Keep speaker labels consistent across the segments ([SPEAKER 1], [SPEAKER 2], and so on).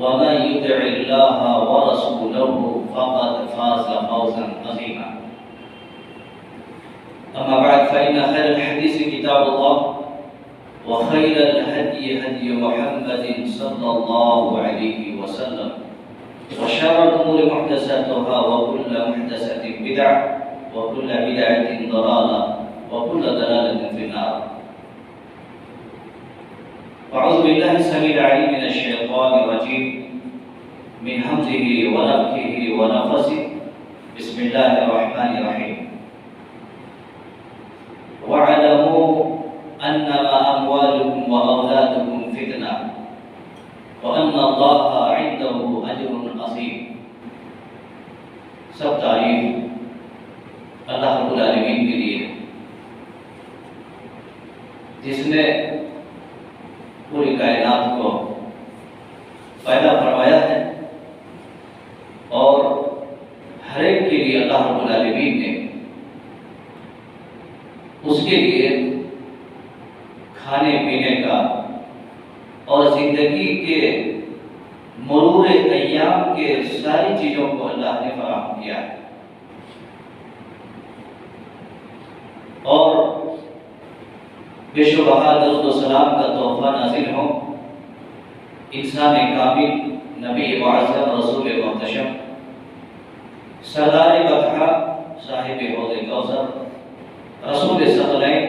[SPEAKER 1] वमन युतिइल्लाह व रसूलहु फक़द फ़ाज़ फ़ौज़न अज़ीमा। अम्मा बअद फ़इन्न खैरल हदीस किताबुल्लाह व खैरल हदी हदी मुहम्मदिन सल्लल्लाहु अलैहि वसल्लम व शर्रल उमूरि मुहदसatuहा व कुल्लु मुहदसतिन बिदअह व कुल्लु बिदअतिन दलाला व कुल्लु दलालतिन फिन्नार। अऊज़ु बिल्लाहि समीइल अलीम मिनश शैतानिर रजीम मिन हमज़िहि व नफ़्ख़िहि व नफ़सिहि। बिस्मिल्लाहिर रहमानिर रहीम। वअलमू अन्नमा अमवालुकुम व औलादुकुम फितना व अन्नल्लाहा इंदहु अज्रुन अज़ीम। सब तारीफ अल्लाह रब्बुल आलमीन के लिए जिसने पूरी कायनात को पैदा फरमाया है और हर एक के लिए अल्लाह रब्बुल आलमीन ने उसके लिए खाने पीने का और जिंदगी के मरूर अय्याम के सारी चीज़ों को अल्लाह ने फराहम किया है। और बेशुबहा दरूद व सलाम का तोहफा नाज़िल हो इंसान कामिल नबी मुअज़्ज़म रसूल मुहतशम सरदार बतहा साहिब हौज़ कौसर रसूल सकलैन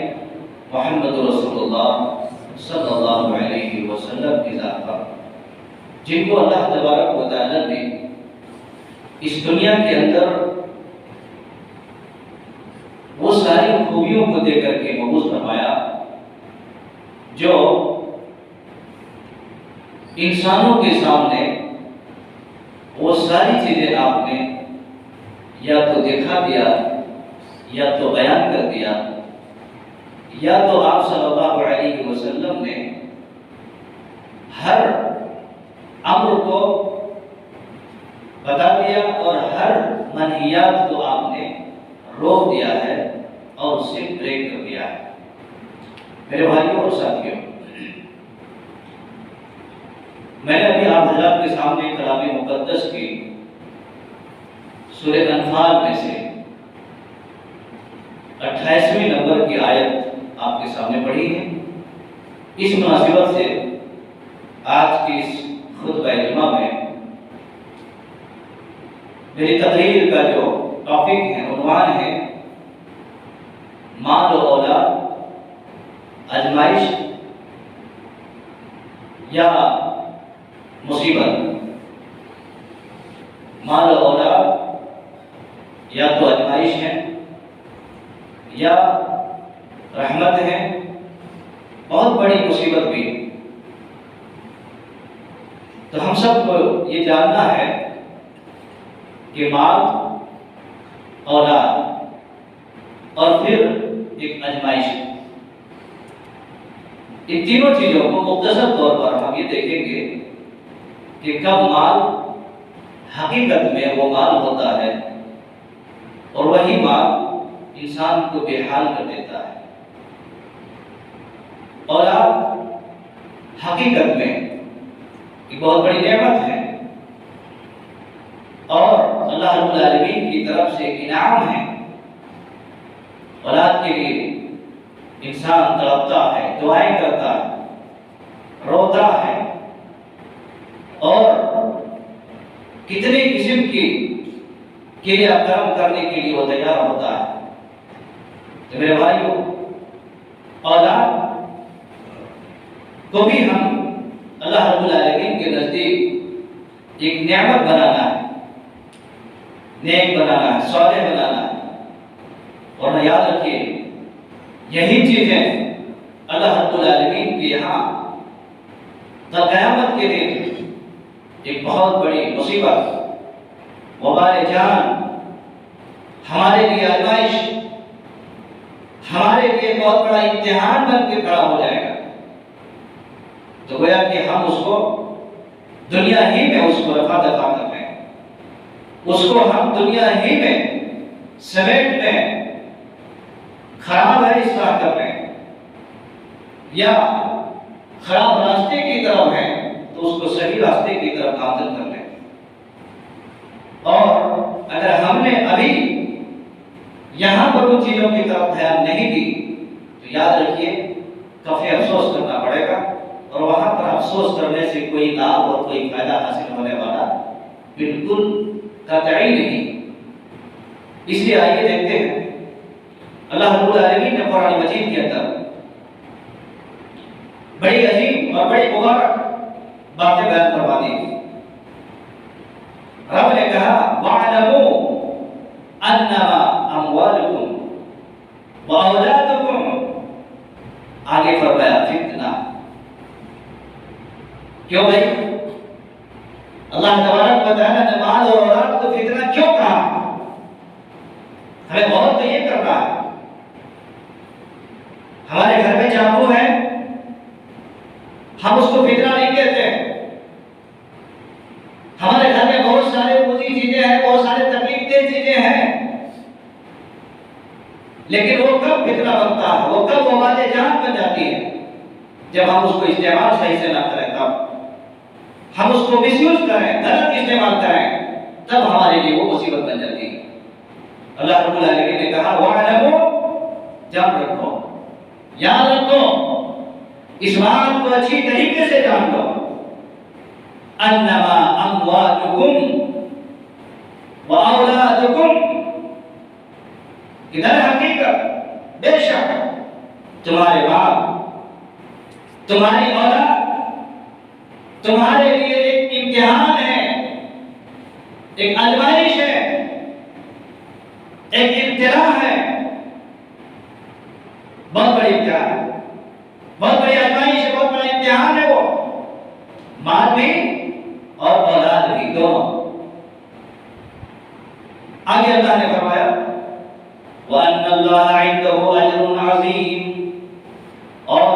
[SPEAKER 1] मुहम्मद रसूलुल्लाह सल्लल्लाहु अलैहि वसल्लम की ज़ात पर, जिनको अल्लाह तबारक व तआला ने इस दुनिया के अंदर वो सारी खूबियों को देकर के मबूस फरमाया जो इंसानों के सामने वो सारी चीजें आपने या तो दिखा दिया या तो बयान कर दिया या तो आप सल्लल्लाहु अलैहि वसल्लम ने हर अम्र को बता दिया और हर मनहियात को आपने रोक दिया है और उससे ब्रेक कर दिया है। मेरे भाइयों और साथियों, मैंने अभी आप हज़रात के सामने कलाम मुक़द्दस की सूरह अनफाल में से 28वें नंबर की आयत आपके सामने पढ़ी है। इस मुनासिबत से आज की इस खुतबा जुमा में मेरी तकरीर का जो टॉपिक है, उन्वान है माल और औलाद आजमाइश या मुसीबत। माल और औलाद या तो आजमाइश है या रहमत है, बहुत बड़ी मुसीबत भी। तो हम सबको ये जानना है कि माल, औलाद और फिर एक आजमाइश, इन तीनों चीजों को मुख्तसर तौर पर हम ये देखेंगे कि कब माल हकीकत में वो माल होता है और वही माल इंसान को बेहाल कर देता है। औलाद हकीकत में एक बहुत बड़ी नेमत है और अल्लाह रब्बुल आलमीन की तरफ से एक इनाम है। औलाद के लिए इंसान तड़पता है, दुआएं करता है, रोता है और कितने किस्म की क्रियाक्रम करने के लिए वो तैयार होता है। तो मेरे भाइयों, औलाद को भी हम अल्लाह रब्बुल आलमीन के नजदीक एक नेमत बनाना है, नेक बनाना है, सालेह बनाना है। और याद रखिए, यही चीजें अल्लाह रब्बुल आलमीन के यहाँ क़यामत के दिन एक बहुत बड़ी मुसीबत, वबाल जान, हमारे लिए आज़माइश, हमारे लिए बहुत बड़ा इम्तिहान बन के खड़ा हो जाएगा। तो गोया कि हम उसको दुनिया ही में उसको रफा दफा कर रहे हैं, उसको हम दुनिया ही में समेट में खराब है इस तरह कर रहे हैं या खराब रास्ते की तरफ है, तो तो उसको सही रास्ते की तरफ गामजन कर ले। और अगर हमने अभी यहां पर उन चीजों की तरफ ध्यान नहीं दी तो याद रखिए काफी अफसोस करना पड़ेगा, और वहां पर अफसोस करने से कोई लाभ और कोई फायदा हासिल होने वाला बिल्कुल कतई नहीं। इसलिए आइए देखते हैं अल्लाह रब्बुल आलमीन ने कुरान मजीद के अंदर बड़ी अजीम और बड़ी मुबारक बातें बयान करवा दी। रब ने कहा वअलमू अन्नमा अमवालुकुम व औलादुकुम, आगे फरमाया फितना। क्यों भाई अल्लाह तबारक व तआला ने माल और औलाद को फितना क्यों कहा? हमें बहुत तो ये करना है। हमारे घर में चाकू है, हम उसको फितना नहीं कहते। हमारे घर में बहुत सारे बुरी चीजें हैं, बहुत सारे तकलीफदेह चीजें हैं, लेकिन वो कब फितना बनता है, वो कब वबाले जान बन जाती है? जब हम उसको इस्तेमाल सही से ना करें, तब हम उसको मिसयूज करें, गलत इस्तेमाल करें, तब हमारे लिए वो मुसीबत बन जाती है। अल्लाह रब्बुल आलमीन ने कहा वअलमू, जान रखो, याद रखो, इस बात को अच्छी तरीके से जान लो, अन्नमा अमवालुकुम व औलादुकुम, इधर हकीकत बेशक तुम्हारे बाप, तुम्हारी औलाद तुम्हारे लिए एक इम्तिहान है, एक आजमाइश है, एक इब्तिला है, बहुत बड़ी इम्तिहान है, बहुत बड़ी आजमाइश है, बहुत बड़ा इम्तिहान है वो, माल भी और औलाद भी, दोनों। आगे अल्लाह ने फरमाया वअन्नल्लाह इंदहु अजरुन अज़ीम, और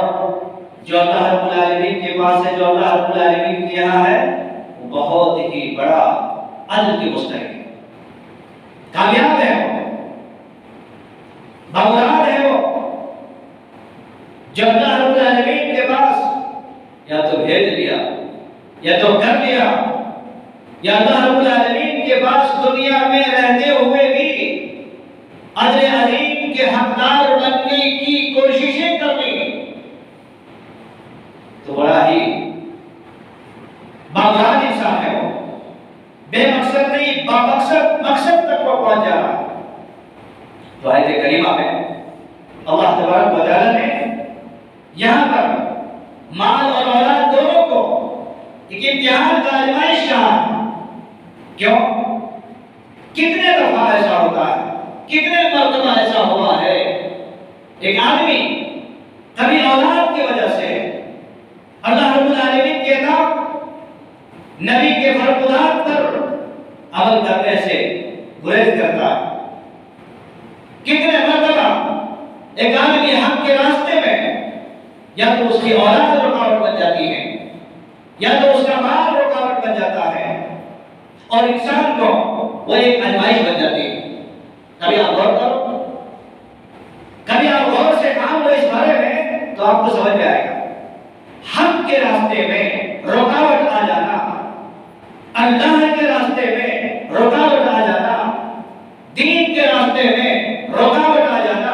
[SPEAKER 1] जो अल्लाह रब्बुल आलमीन के पास है, जो अल्लाह रब्बुल आलमीन के यहाँ है, वो बहुत ही बड़ा अज्र के मुस्तहिक है, कामयाब है वो, बामुराद है वो। जो अल्लाह रब्बुल आलमीन के पास या तो भेज लिया या तो कर लिया, या अल्लाह रब्बुल आलमीन के पास दुनिया में रहते हुए भी अज्र अज़ीम के हकदार बनने की कोशिशें कर ली, तो बड़ा ही बामुराद इंसान है वो, बेमकसद नहीं बामकसद मकसद तक वो पहुंच जा रहा है। तो आयत करीमा में अल्लाह तबारक व तआला ने यहां पर माल और औलाद दोनों को एक इम्तिहान का आजमाइश कहा। क्यों? कितने दफा ऐसा होता है, कितने मर्तबा ऐसा हुआ है, एक आदमी कभी औलाद की वजह से अल्लाह रब्बुल आलमीन के नाम नबी के फरमात पर अमल करने से गुरेज करता है। कितने मर्तबा एक आदमी हक के रास्ते में या तो उसकी औलाद रुकावट बन जाती है, या तो उसका माल रुकावट बन जाता है, और इंसान को वो एक आजमाइश बन जाती है। कभी आप गौर करो, कभी आप गौर से काम लो इस बारे में, तो आपको समझ में आएगा। हक के रास्ते में रुकावट आ जाना, अल्लाह के रास्ते में रुकावट आ जाना, दीन के रास्ते में रुकावट आ जाना,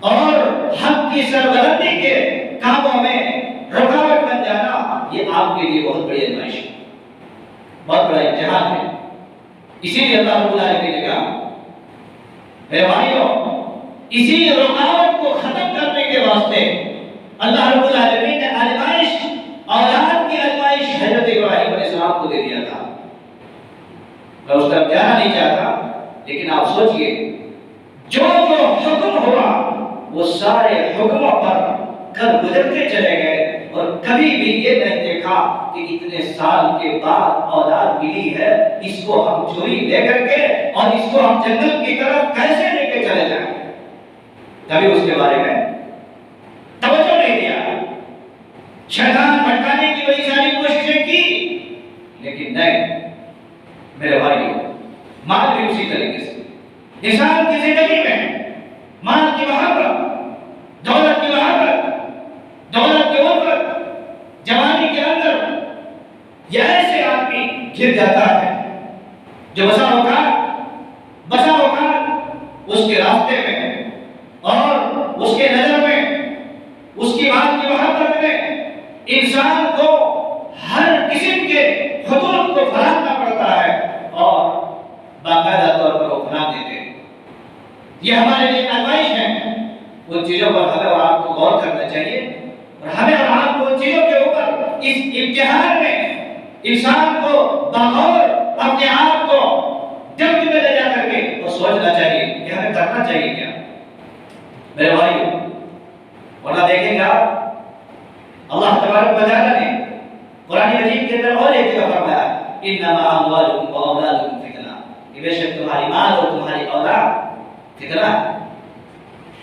[SPEAKER 1] और हक की सरबलंदी के कामों में रुकावट बन जाना, ये आपके लिए बहुत बड़ी आजमाइश है, बहुत बड़ा इम्तिहान है। इसीलिए अल्लाह रब्बुल आलमीन ने कहा मेरे भाइयों, इसी रुकावट को खत्म करने के वास्ते अल्लाह रब्बुल आलमीन ने आजमाइश, औलाद की आजमाइश हजरत इब्राहीम अलैहिस्सलाम को दे दिया था। मैं उस तरफ जाना नहीं चाहता, लेकिन आप सोचिए जो जो हुक्म हुआ वो सारे हुक्मों पर कर गुजरते चले गए, और कभी भी ये नहीं देखा कि इतने साल के बाद औलाद मिली है, इसको हम चोरी लेकर के और इसको हम जंगल की तरफ कैसे लेके चले जाएं, कभी उसके बारे में तवज्जो नहीं दिया। शैतान भटकाने की बड़ी सारी कोशिशें की, लेकिन नहीं मेरे भाई, माल भी उसी तरीके से इंसान की जिंदगी में माल की मोहब्बत, दौलत की मोहब्बत, दौलत के ऊपर जवानी के अंदर यह ऐसे आदमी गिर जाता है जो बसा होगा उसके रास्ते में और उसके नजर में, उसकी बात की मोहब्बत में इंसान को हर किस्म के हुदूद को फलाना पड़ता है और बाकायदा तौर पर वो फला देते हैं। ये हमारे लिए आजमाइश है। उन चीजों पर हमें और आपको गौर करना चाहिए और हमें और आपको उन चीजों के ऊपर इस इम्तिहान में इंसान को बगौर अपने आप को जब में ले जा करके वो सोचना चाहिए कि हमें करना चाहिए क्या। मेरे भाई, वरना देखेंगे आप अल्लाह तबारक व तआला ने कुरान मजीद के अंदर और एक जगह फरमाया, इन्नमा अमवालुकुम व औलादुकुम फितना, कि बेशक तुम्हारी माल और तुम्हारी औलाद फितना।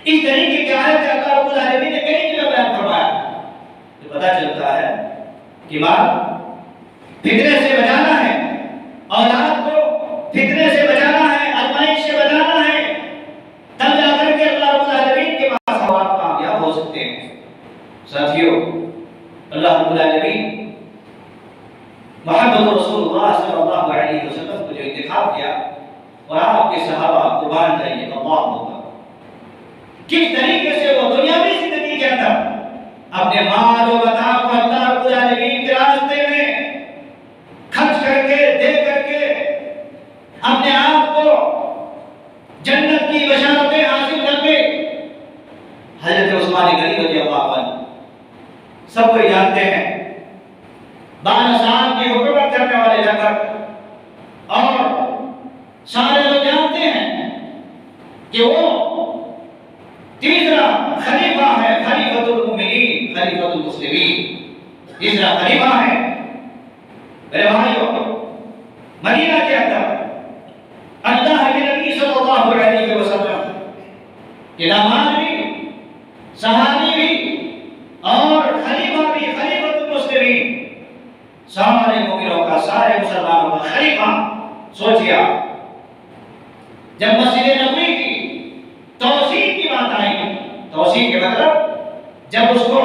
[SPEAKER 1] इस तरीके की आयत अल्लाह रब्बुल आलमीन ने कई जगह बयान फरमाया, तो पता चलता है कि माल फितने से बचाना है, औलाद को फितने से बचाना है, आजमाइश से बचाना है, तब जाकर के अल्लाह रब्बुल आलमीन के पास हम आप कामयाब हो सकते हैं। साथियों, अल्लाह रब्बुल आलमीन मोहम्मद रसूलुल्लाह सल्लल्लाहु अलैहि वसल्लम को जो इंतखाब किया और आपके सहाबा कुर्बान जाइए अल्लाह होगा, किस तरीके से वो दुनियावी जिंदगी के अंदर अपने माल और मता को अल्लाह रब्बुल आलमीन के रास्ते में खर्च करके दे करके अपने आप को जन्नत की बशारतें हासिल करके हजरत उस्मान गनी रज़ियल्लाहु अन्हु सब कोई जानते हैं, 12 साल की हुकूमत करने वाले लगभग, और सारे लोग जानते हैं कि वो तीसरा खलीफा है, खलीफतुल मुमिनीन, खलीफतुल मुस्लिमीन, तीसरा खलीफा है। मेरे भाइयों, मदीना के अंदर अल्लाह के नबी सल्लल्लाहु अलैहि वसल्लम के दामाद भी, सहाबी भी और खलीफा भी, खलीफतुल मुस्लिमीन, सारे मुमिनों का, सारे मुसलमानों का खलीफा। सोचिए, जब मस्जिद नबवी की तौसीक की बात आई, तौसीक के मतलब जब उसको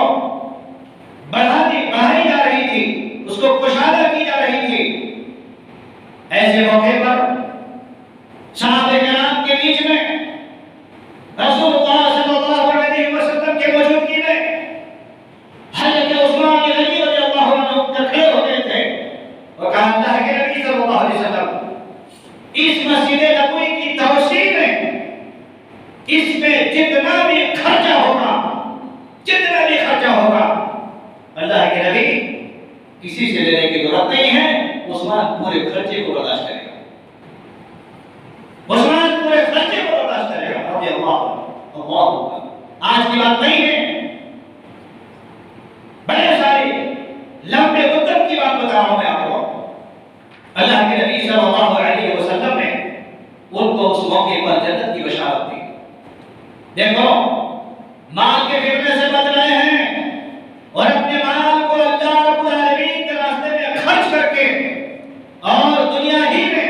[SPEAKER 1] बढ़ाई जा रही थी, उसको कुशादा की जा रही थी, ऐसे मौके पर सहाबे किराम के बीच में रसूलुल्लाह सल्लल्लाहु अलैहि वसल्लम के मौजूदगी में हज़रत उस्मान गनी रज़ियल्लाहु अन्हु खड़े हो गए थे और कहा, अल्लाह के नबी सल्लल्लाहु अलैहि वसल्लम, इस मस्जिद नबवी की तौसीक में इसमें जितना भी खर्चा होगा, अल्लाह के नबी किसी से लेने की जरूरत नहीं है, उस्मान पूरे खर्चे को बर्दाश्त करेगा, उस्मान पूरे खर्चे को बर्दाश्त करेगा। रज़ी अल्लाह। आज की बात नहीं है, बड़े सारे लंबे मुद्दत की बात बता रहा हूं मैं आपको। अल्लाह के नबी सल्लल्लाहु अलैहि वसल्लम ने उनको उस मौके पर जन्नत की बशारत दी। देखो, माल के फितने से बच रहे हैं और अपने माल को अल्लाह रब्बुल आलमीन के रास्ते में खर्च करके और दुनिया ही में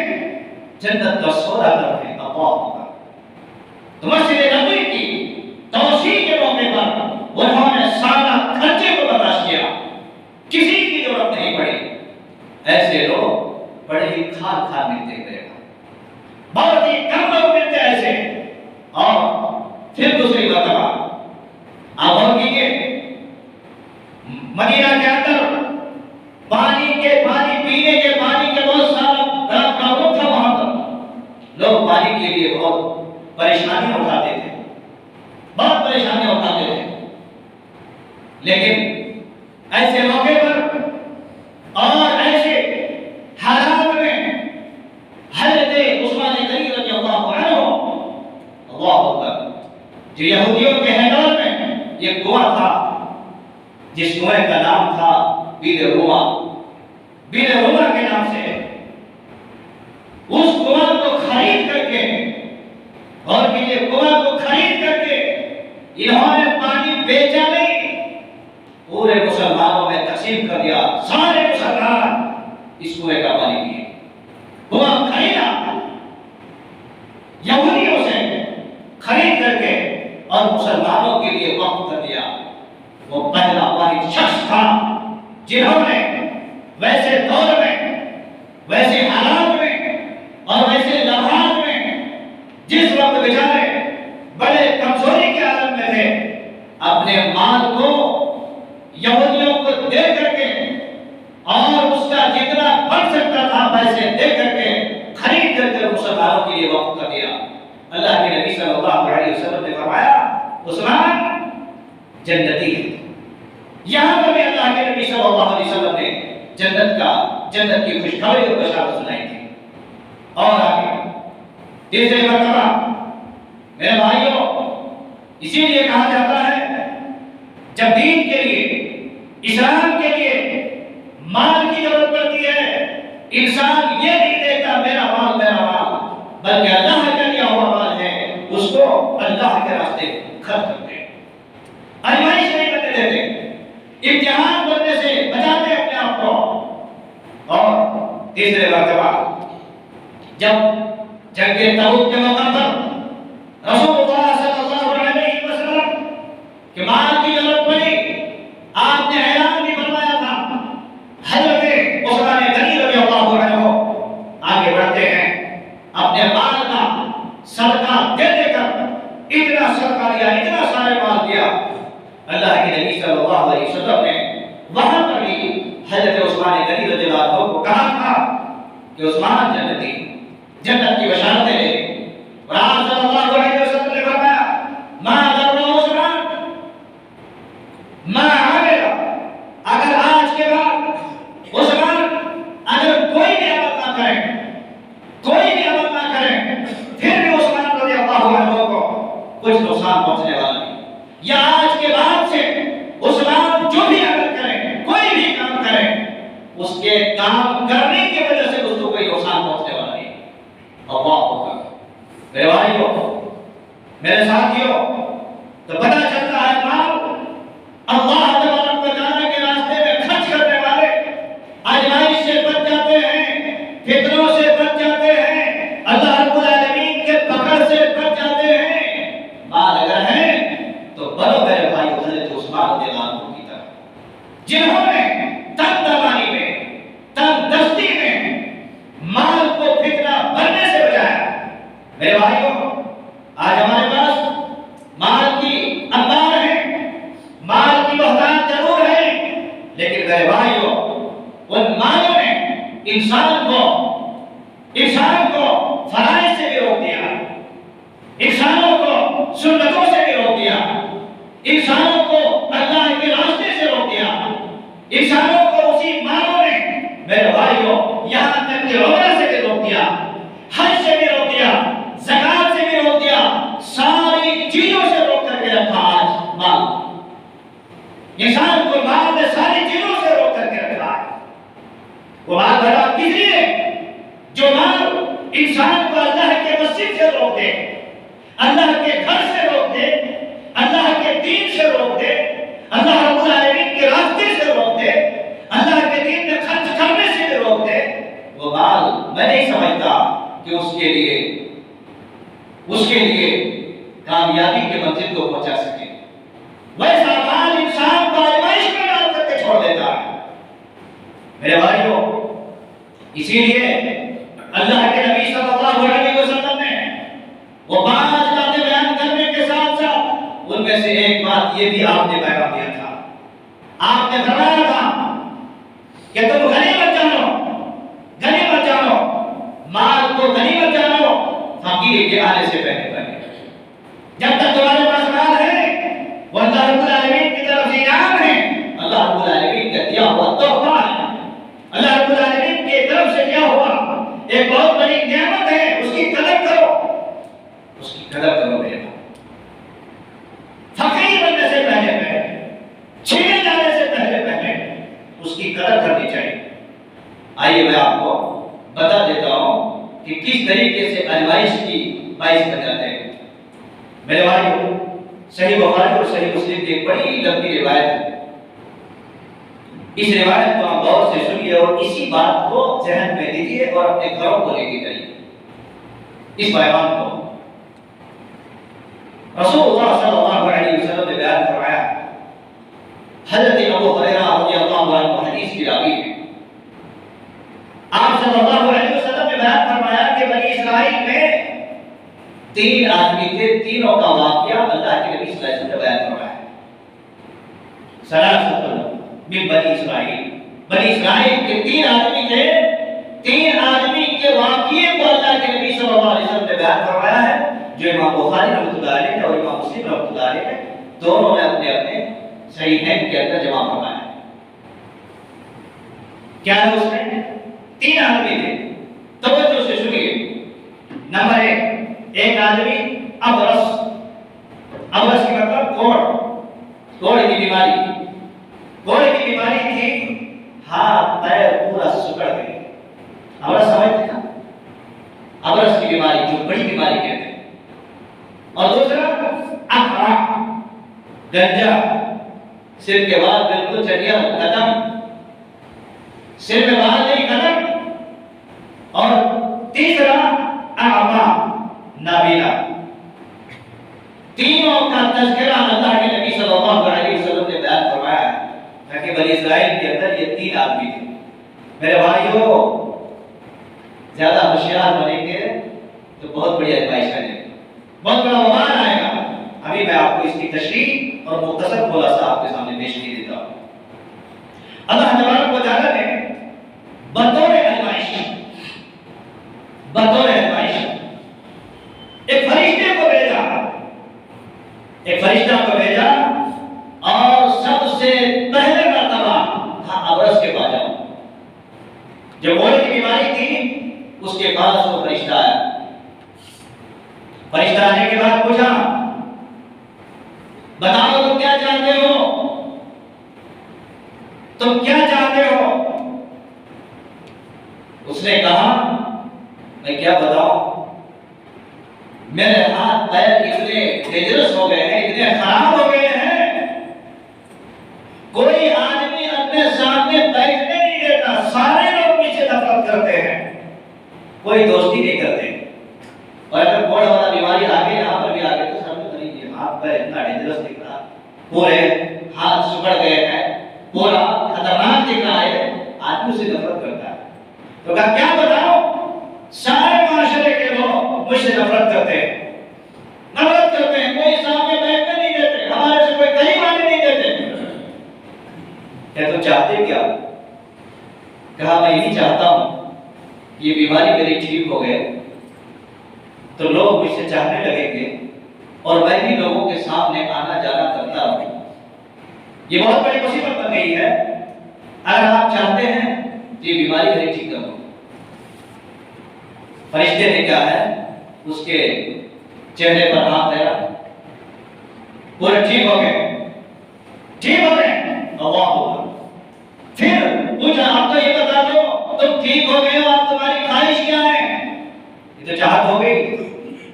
[SPEAKER 1] जन्नत का सौदा कर रहे हैं। अल्लाह होगा। तो मस्जिद नबवी की तौसीक के मौके पर उन्होंने सारा खर्चे को बर्दाश्त किया, किसी की जरूरत नहीं पड़ी। ऐसे लोग बड़े ही खान मिलते हैं, बहुत ही कम लोग मिलते हैं ऐसे। और फिर दूसरी बात आप और कीजिए, मदीना के अंदर पानी पीने के पानी के बहुत सारा प्रॉब्लम था। वहां पर लोग पानी के लिए बहुत परेशानी उठाते थे, बहुत परेशानी उठाते थे। लेकिन ऐसे मौके पर और ऐसे हालात में हज़रत उस्मान गनी रज़ियल्लाहु अन्हु, अल्लाहु अकबर, जो यहूदियों के हैदर में एक कुआं था जिस कुएं का नाम था बीर रुमा के नाम से, उस कुआं को खरीद करके और ये कुआं को खरीद करके इन्होंने पानी बेचा नहीं, पूरे मुसलमानों में तकसीम कर दिया। सारे मुसलमान इस कुएं का पानी पिए। कुआं खरीदा यहूदियों से, खरीद करके और मुसलमानों के लिए वक्फ कर दिया। वो पहला वाहिद शख्स था जिन्होंने वैसे दौर में, वैसे हालात में और वैसे लम्हात में जिस वक्त बेचारे बड़े कमजोरी के आलम में थे, अपने माल को यहूदियों को दे करके और उसका जितना बढ़ सकता था पैसे दे करके खरीद करके मुसलमानों के लिए वक्त कर दिया। अल्लाह के नबी सल्लल्लाहु अलैहि वसल्लम ने फरमाया उस्मान जन्नती है। यहाँ पर भी अल्लाह के नबी सल्लल्लाहु अलैहि वसल्लम ने जन्नत की खुशखबरी और बशारत सुनाई थी। और आगे तीसरे मर्तबा मेरे भाइयों, इसीलिए कहा जाता है जब दीन के लिए, इस्लाम के लिए माल की जरूरत पड़ती है, इंसान ये नहीं देखता मेरा माल, बल्कि अल्लाह का दिया हुआ माल है, उसको अल्लाह के रास्ते खर्च करते हैं, आजमाइश नहीं करने देते, इम्तिहान करने से बचाते अपने आप को। और तीसरे मर्तबा जब जंगे तबूक के मौका पर रसूलुल्लाह सल्लल्लाहु अलैहि वसल्लम के माल की जरूरत पड़ी, आपने ऐलान भी फरमाया था। हजरत उस्मान गनी रज़ियल्लाहु अन्हु आगे बढ़ते हैं, अपने माल का सदका दे देकर इतना सदका दिया, इतना सारे माल दिया। अल्लाह के नबी सल्लल्लाहु अलैहि वसल्लम ने वहां पर भी हजरत उस्मान गनी रज़ियल्लाहु अन्हु को कहा था कि उस्मान जन्नती, जन्नत की बशारत ले। और आप सल्लल्लाहु अलैहि वसल्लम ने फरमाया मा दर्रा उस्मान मा आमेला, अगर आज के बाद उस्मान अगर कोई भी अमल ना करे, कोई भी अमल ना करे, फिर भी उस्मान रज़ियल्लाहु अन्हु को कुछ नुकसान पहुंचने वाला नहीं। या आज के बाद से उस्मान जो भी अमल करे, कोई भी काम करे, उसके काम करने की वजह से उसको कोई नुकसान पहुंचने वाला नहीं। अल्लाह अकबर। मेरे भाइयों, मेरे साथियों, तो पता चलता है माल अल्लाह तबारक व तआला के रास्ते में खर्च करने वाले आजमाइश से बच जाते हैं, फितनों से बच जाते हैं, अल्लाह रब्बुल आलमीन के पकड़ से बच जाते हैं। माल अगर है तो बनो मेरे भाई हजरत उस्मान रज़ियल्लाहु अन्हु की तरह, जिन्होंने तन-दमानी में, तन-दस्ती में माल को फितना बनने से बचाया। मेरे भाइयों, आज हमारे पास माल की अंबार है, माल की बहुतायत जरूर है, लेकिन मेरे भाइयों, उन मालों ने इंसान को फराइज से भी रोक दिया, इंसानों को सुन्नतों से भी रोक दिया, इंसानों को अल्लाह के रास्ते से रोक दिया, इंसानों को उसी मालों ने मेरे भाइयों यहाँ तक कि उम्रा से भी रोक दिया, हज से भी रोक दिया, ज़कात से भी रोक दिया, सारी चीजों से रोक करके रखा। आज माल, इंसान को माल में सारी चीजों से रोक करके रखा है। वो माल भरा किस लिए? जो माल इंसान को अल्लाह के मस्जिद से रोक दे, अल्लाह के घर से रोक दे, अल्लाह के दीन से रोक दे, अल्लाह रब्बुल आलमीन के रास्ते से रोक दे, अल्लाह के दीन में खर्च करने से भी रोक दे, वो माल मैं नहीं समझता कि उसके लिए कामयाबी के मंजिल को पहुंचा सके। वैसा माल इंसान को आजमाइश में डाल करके छोड़ देता है। मेरे भाइयों, इसीलिए अल्लाह के नबी सल्लल्लाहु अलैहि वसल्लम ने वो 5 बातें बयान करने के साथ साथ उनमें से एक बात ये भी आपने पैगाम दिया था। आपने फरमाया था कि तुम गनीमत जानो, माल को गनीमत जानो, फकीर के आने से पहले। जब तक तुम्हारे पास माल है, वो अल्लाह रब्बुल आलमीन की तरफ से इनाम है, अल्लाह रब्बुल आलमीन का दिया हुआ तोहफा है, अल्लाह रब्बुल आलमीन की तरफ से दिया हुआ एक बहुत बड़ी नेमत है। उसकी कदर करो, उसकी कदर करो मेरे भाई। फकीर बनने से पहले, छीने जाने से पहले उसकी कदर करनी चाहिए। आइए मैं आपको बता देता हूं कि किस तरीके से आजमाइश की बाइश बन जाते हैं। मेरे भाइयों, सही बुखारी और सही मुस्लिम की एक बड़ी लंबी रिवायत है। इस रिवायत को आप गौर से सुनिए और इसी बात को ज़हन में लीजिए और अपने घरों को लेके जाइए। इस पैगाम को रसूलुल्लाह सल्लल्लाहु अलैहि वसल्लम ने बयान फरमाया। हज़रत अबू हुरैरा रज़ियल्लाहु अन्हु हदीस की रावी है। इसराइल में 3 आदमी थे, तीनों का वाकया अल्लाह के नबी सल्लल्लाहु अलैहि वसल्लम ने बयान करवाया है। सलासतुन मिन बनी इसराइल, बनी इसराइल के 3 आदमी थे, 3 आदमी के वाकये को अल्लाह के नबी सल्लल्लाहु अलैहि वसल्लम ने बयान करवाया है, जो इमाम बुखारी रहमतुल्लाह अलैह और इमाम मुस्लिम रहमतुल्लाह अलैह दोनों ने अपने अपने सहीहैन के अंदर जमा करवाया है। क्या है उसमें? 3 आदमी थे, तवज्जो से सुनिए। नंबर 1, एक आदमी अबरस, अबरस की मतलब कोढ़ की बीमारी, कोढ़ की बीमारी थी, हाथ पैर पूरा सुकड़ गए। अबरस समझते ना? अबरस की बीमारी जो बड़ी बीमारी कहते हैं। और दूसरा अखरा, गंजा, सिर के बाल बिल्कुल चटिया खत्म, सिर में बाल नहीं खत्म। और तीसरा आमा, नाबीना। तीनों का तज़किरा अल्लाह के नबी सल्लल्लाहु अलैहि वसल्लम ने बयान करवाया है, ताकि बनी इस्राइल के अंदर ये 3 आदमी थे। मेरे भाइयों, ज्यादा होशियार बनेंगे तो बहुत बड़ी आजमाइश आएगी, बहुत बड़ा वबाल आएगा। अभी मैं आपको इसकी तशरीह और मुख्तसर खुलासा आपके सामने पेश कर देता हूं। अल्लाह तबारक व तआला ने बतौर आजमाइश एक फरिश्ते को भेजा, एक फरिश्ता को भेजा और सबसे पहले मर्तबा अबरस के पास जाओ। जब कोढ़ की बीमारी थी उसके पास वो फरिश्ता आया। फरिश्ता आने के बाद पूछा, बताओ तुम क्या चाहते हो, तुम क्या चाहते हो? उसने कहा, मैं क्या बताऊं, मेरे हाथ पैर इतने डेंजरस हो गए हैं, इतने खराब हो गए हैं, कोई आदमी अपने सामने बैठने नहीं देता, सारे लोग मुझसे नफरत करते हैं, कोई दोस्ती नहीं करते। और अगर कोढ़ वाला बीमारी आगे यहाँ पर भी आ गई तो समझ लीजिए हाथ पैर इतना डेंजरस दिख रहा, पूरे हाथ सुकड़ गए हैं, पूरा खतरनाक दिख रहा है, आदमी उसे नफरत करता है। तो क्या बताओ, सारे माशरे के लोग मुझसे नफरत करते हैं, कोई सामने बैठने नहीं देते, हमारे से कोई कहीं आने नहीं देते। क्या तुम चाहते क्या? कहा, मैं यही चाहता हूं ये बीमारी मेरी ठीक हो गए तो लोग मुझसे चाहने लगेंगे और मैं भी लोगों के सामने आना जाना करता हूं। ये बहुत बड़ी मुसीबत बन गई है। अगर आप चाहते हैं ये बीमारी मेरी ठीक करो। फरिश्ते ने क्या है, उसके चेहरे पर हाथ फेरा, पूरे ठीक हो गए, ठीक हो गए। अल्लाह हुआ। फिर पूछा, अब तो ये बता दो तुम ठीक हो गए हो, अब तुम्हारी ख्वाहिश क्या है? ये तो चाहत हो गई,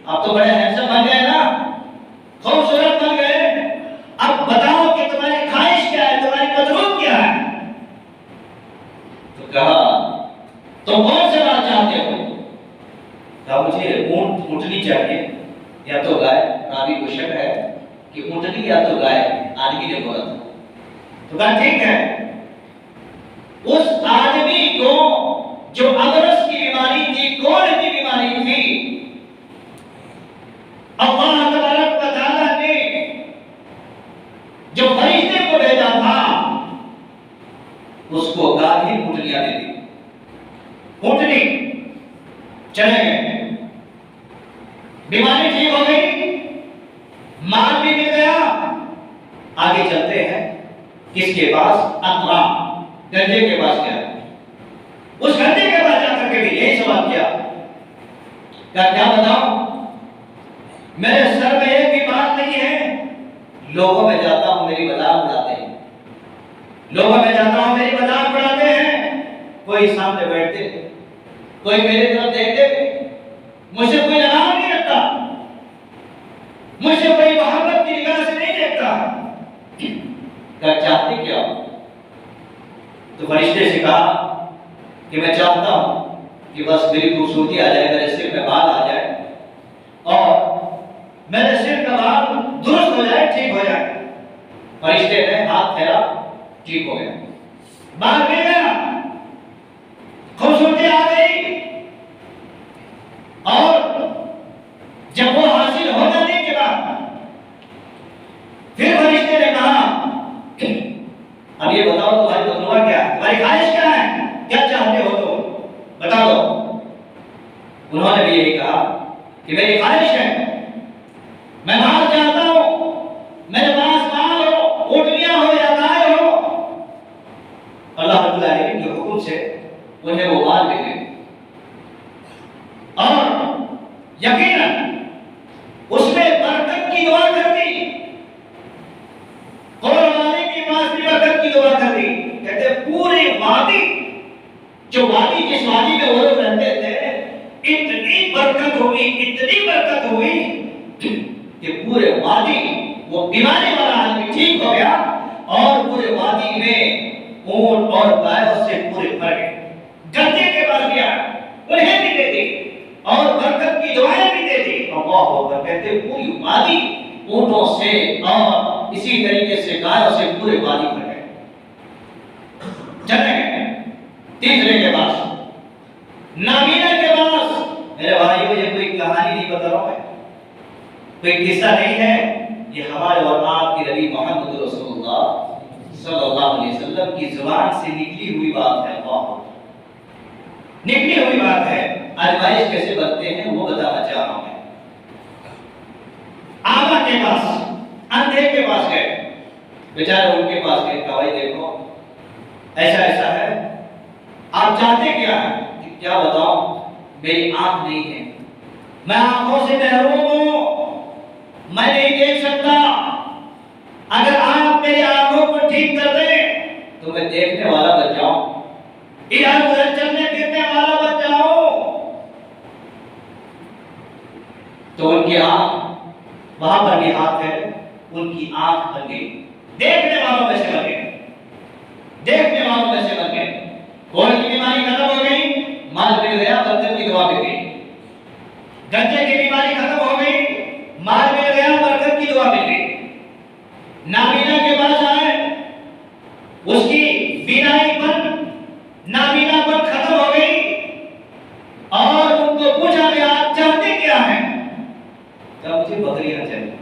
[SPEAKER 1] आप तो बड़े हैंडसम बन गए ना, खूबसूरत बन गए, अब बताओ कि तुम्हारी ख्वाहिश क्या है, तुम्हारी मजबूत क्या है? तो कहा, तुम कौन से बात चाहते हो? कहा, मुझे ऊंटनी चाहिए या तो गाय। रावी को शक है कि ऊंटनी या तो गाय, आदमी ने बोला था। तो कहा, ठीक है। उस आदमी को जो अबरस की बीमारी थी, कोढ़ की बीमारी थी, अल्लाह तबारक व तआला ने जो फरिश्ते को भेजा था उसको गाढ़ी ऊंटनियां दे दी। ऊंटनी चले गए, बीमारी ठीक हो गई, माल भी मिल गया। आगे चलते हैं किसके पास? अकरा, गंजे के पास गया। उस गंजे के पास जाकर के भी यही सवाल किया, क्या बताओ, मेरे सर में एक भी बात नहीं है, लोगों में जाता हूं मेरी मजाक उड़ाते हैं, लोगों में जाता हूं मेरी मजाक उड़ाते हैं, कोई सामने बैठते, कोई मेरी तरफ देखते, मुझे कोई लगाव नहीं रखता, मुझे कोई मोहब्बत की निगाह से नहीं देखता। क्या चाहते क्या? तो फरिश्ते से कहा कि मैं चाहता हूं कि बस मेरी खूबसूरती आ जाए, मेरे सिर में बाल आ जाए और मेरे सिर का बाल दुरुस्त हो जाए, ठीक हो जाए। फरिश्ते ने हाथ फेरा, ठीक हो गया, बाल मिल गया, खूबसूरती आ गई। और उन्होंने भी यही कहा कि मेरी ख्वाहिश है, मैं माल चाहता हूं, मेरे पास माल हो, ऊँटनियां हो या गाय हो, अल्लाह रब्बुल आलमीन के हुक्म से उन्हें वो माल मिले। और यकीनन उसमें बरकत की दुआ कर दी, कुर्बानी की पास भी बरकत की दुआ कर दी। कहते पूरी वादी, जो वादी जिस वादी में वो लोग रहते थे, इतनी बरकत हुई, इतनी बरकत हुई कि पूरे वादी, वो बीमारी वाला आदमी ठीक हो गया और पूरे वादी में ऊंट और गायों से पूरे भर गए। गंजे के पास गया, उन्हें भी दे दी और बरकत की दुआएं भी दे दी। अल्लाह अकबर। कहते पूरी वादी ऊंटों से और इसी तरीके से गायों से पूरे वादी भर गए। चले गए तीसरे के पास, नामीना के पास। मेरे भाइयों, ये कोई कहानी नहीं बता रहा हूं, कोई किस्सा नहीं है, ये हमारे और आपके नबी मोहम्मद रसूलुल्लाह सल्लल्लाहु अलैहि वसल्लम की जुबान से निकली हुई बात है। निकली हुई बात है। आजमाइश कैसे बनते हैं वो बताना चाह रहा हूं मैं। आमा के पास, अंधे के पास गए, बेचारे उनके पास गए, कहा भाई देखो ऐसा ऐसा है, आप चाहते क्या है? कि क्या बताऊं, मेरी आंख नहीं है, मैं आंखों से महरूम हूं, मैं नहीं देख सकता। अगर आप मेरी आंखों को ठीक कर दें तो मैं देखने वाला बन जाऊं, इधर उधर चलने फिरने वाला बन जाऊं। तो उनकी आंख, वहां पर भी हाथ है, उनकी आंख बन गई, देखने वालों में से बन गए, देखने वालों में से बन गए। कोई की बीमारी खत्म हो गई, माल मिल गया, बरकत की दुआ मिल गई। गंजे की बीमारी खत्म हो गई, माल मिल गया, बरकत की दुआ मिल गई। नामीना के पास आए, उसकी बीनाई बंद, नामीनापन खत्म हो गई और उनको पूछा गया आप चाहते क्या हैं? क्या मुझे बकरियां चाहिए।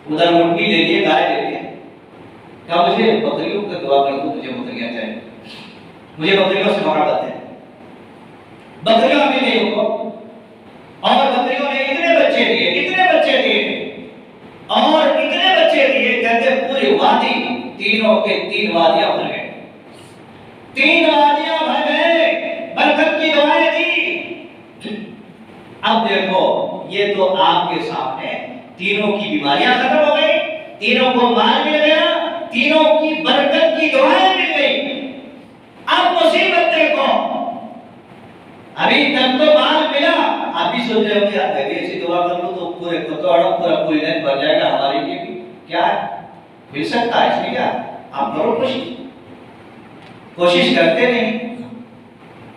[SPEAKER 1] उधर ऊँटनी ले लिए, गाय ले लिए, क्या मुझे बकरियों का दुआ कर दो, मुझे बकरियां चाहिए, मुझे बकरियों से मोहब्बत है। बकरियों भी नहीं हो, और बकरियों ने इतने बच्चे दिए, इतने बच्चे दिए और इतने बच्चे दिए, कहते पूरी वादी, तीनों के 3 वादियां भर गए, 3 वादियां भर गए, बरकत की दुआएं दी। अब देखो, ये तो आपके सामने तीनों की बीमारियां खत्म हो गई, तीनों को माल मिल गया, तीनों की बरकत की दुआएं मिल गई। अब मुसीबत देखो, अभी तक तो माल मिला, आप भी सोच रहे हो यार मैं भी ऐसी दुआ कर लूं तो पूरे पूरा पूरी दिन बन जाएगा हमारे लिए भी, क्या है मिल सकता है, इसलिए क्या आप करो कोशिश करते नहीं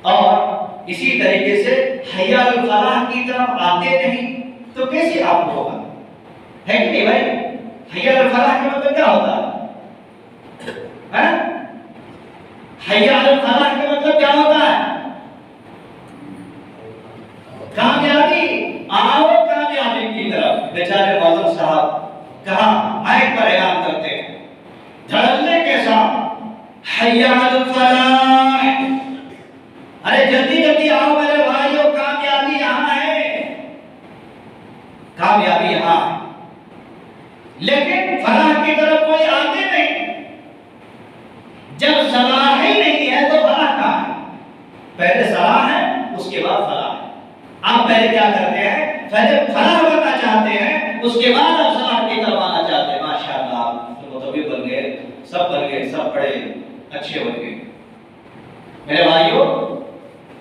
[SPEAKER 1] और इसी तरीके से हय्या अल फलाह की तरफ आते नहीं, तो कैसे आपको होगा, है कि नहीं भाई? हय्या अल फलाह का मतलब क्या होता है? हय्या अल फलाह का मतलब क्या होता है? कामयाबी, आओ कामयाबी की तरफ। बेचारे मौलवी साहब कहा माइक पर ऐलान करते हैं धड़ल्ले के साथ, हय्या अल फलाह, अरे जल्दी जल्दी आओ मेरे भाइयों, कामयाबी यहाँ है, कामयाबी यहाँ है। लेकिन फलाह की तरफ कोई आते नहीं। जब सलाह ही नहीं है तो फलाह कहाँ है? पहले सलाह है, उसके बाद फलाह है। आप पहले क्या करते हैं? पहले फलाह बनना चाहते हैं, उसके बाद आप सलाह की तरफ आना चाहते हैं। माशाअल्लाह, तो मुतब्बिब बन गए, सब बन गए, सब बड़े अच्छे बन गए। मेरे भाइयों,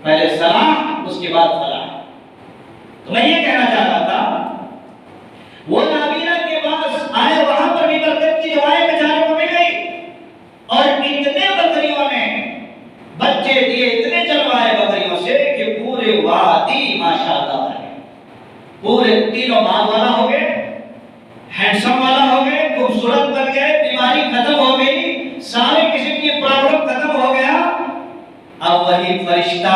[SPEAKER 1] पहले सलाह, उसके बाद फलाह। तो मैं ये कहना चाह रहा था, वो नाबीना के पास आए, वहां पर भी बरकत की दुआएं बेचारे को मिल गई और इतने बकरियों ने बच्चे दिए, इतने जलवाए बकरियों से कि पूरे वादी माशाअल्लाह है, पूरे तीनों माल वाला हो गए, हैंडसम वाला हो गए, खूबसूरत बन गए, बीमारी खत्म हो गई, सारे किस्म की प्रॉब्लम खत्म हो गया। अब वही फरिश्ता,